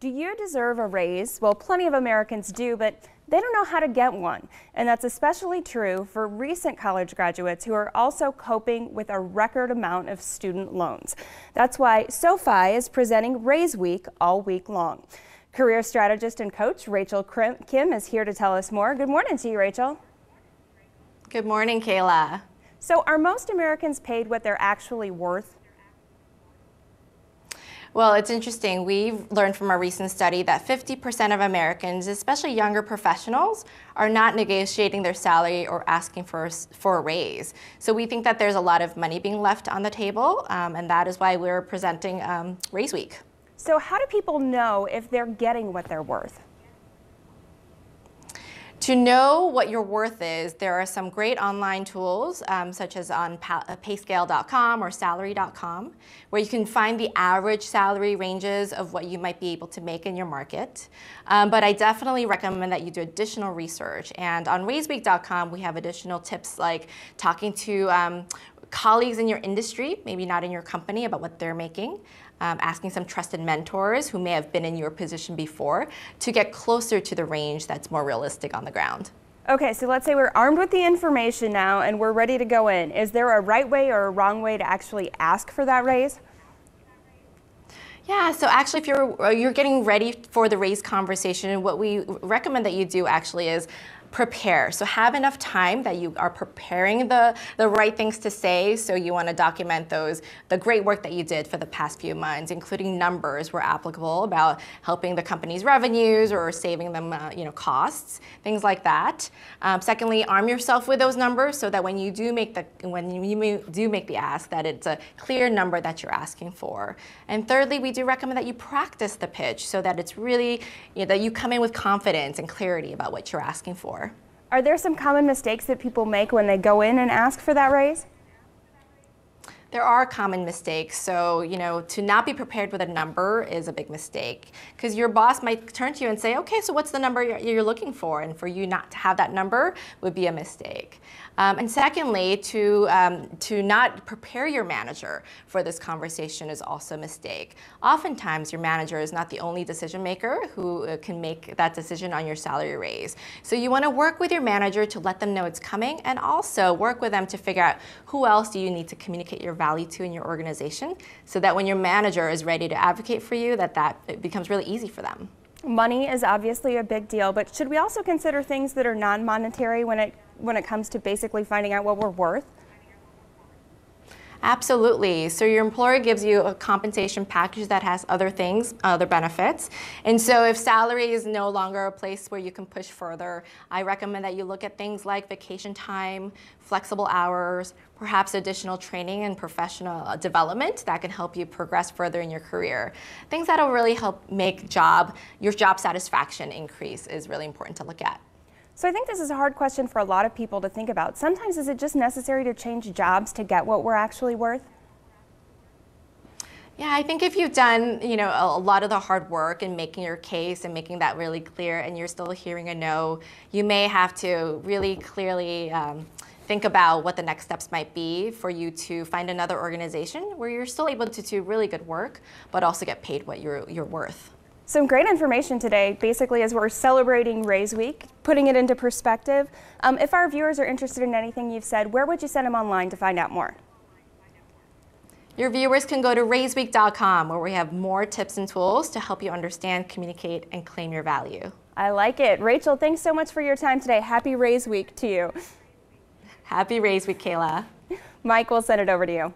Do you deserve a raise? Well, plenty of Americans do, but they don't know how to get one. And that's especially true for recent college graduates who are also coping with a record amount of student loans. That's why SoFi is presenting Raise Week all week long. Career strategist and coach Rachel Kim is here to tell us more. Good morning to you, Rachel. Good morning, Kayla. So are most Americans paid what they're actually worth? Well, it's interesting. We've learned from a recent study that 50% of Americans, especially younger professionals, are not negotiating their salary or asking for a raise. So we think that there's a lot of money being left on the table, and that is why we're presenting Raise Week. So how do people know if they're getting what they're worth? To know what your worth is, there are some great online tools, such as on payscale.com or salary.com, where you can find the average salary ranges of what you might be able to make in your market. But I definitely recommend that you do additional research. And on raiseweek.com, we have additional tips like talking to colleagues in your industry, maybe not in your company, about what they're making. Asking some trusted mentors who may have been in your position before to get closer to the range that's more realistic on the ground. Okay, so let's say we're armed with the information now and we're ready to go in. Is there a right way or a wrong way to actually ask for that raise? Yeah, so actually if you're getting ready for the raise conversation, what we recommend that you do actually is prepare. So have enough time that you are preparing the right things to say. So you want to document the great work that you did for the past few months, including numbers where applicable about helping the company's revenues or saving them costs, things like that. Secondly, arm yourself with those numbers so that when you do make the ask, that it's a clear number that you're asking for. And thirdly, we do recommend that you practice the pitch so that it's really, that you come in with confidence and clarity about what you're asking for. Are there some common mistakes that people make when they go in and ask for that raise? There are common mistakes. So, to not be prepared with a number is a big mistake because your boss might turn to you and say, okay, so what's the number you're looking for? And for you not to have that number would be a mistake. And secondly, to not prepare your manager for this conversation is also a mistake. Oftentimes, your manager is not the only decision maker who can make that decision on your salary raise. So you want to work with your manager to let them know it's coming and also work with them to figure out who else do you need to communicate your value to in your organization so that when your manager is ready to advocate for you, it becomes really easy for them. Money is obviously a big deal, but should we also consider things that are non-monetary when it comes to basically finding out what we're worth? Absolutely. So your employer gives you a compensation package that has other things, other benefits. And so if salary is no longer a place where you can push further, I recommend that you look at things like vacation time, flexible hours, perhaps additional training and professional development that can help you progress further in your career. Things that will really help make your job satisfaction increase is really important to look at. So I think this is a hard question for a lot of people to think about. Sometimes is it just necessary to change jobs to get what we're actually worth? Yeah, I think if you've done, a lot of the hard work in making your case and making that really clear and you're still hearing a no, you may have to really clearly think about what the next steps might be for you to find another organization where you're still able to do really good work, but also get paid what you're worth. Some great information today, basically, as we're celebrating Raise Week, putting it into perspective. If our viewers are interested in anything you've said, where would you send them online to find out more? Your viewers can go to raiseweek.com where we have more tips and tools to help you understand, communicate, and claim your value. I like it. Rachel, thanks so much for your time today. Happy Raise Week to you. Happy Raise Week, Kayla. Mike, we'll send it over to you.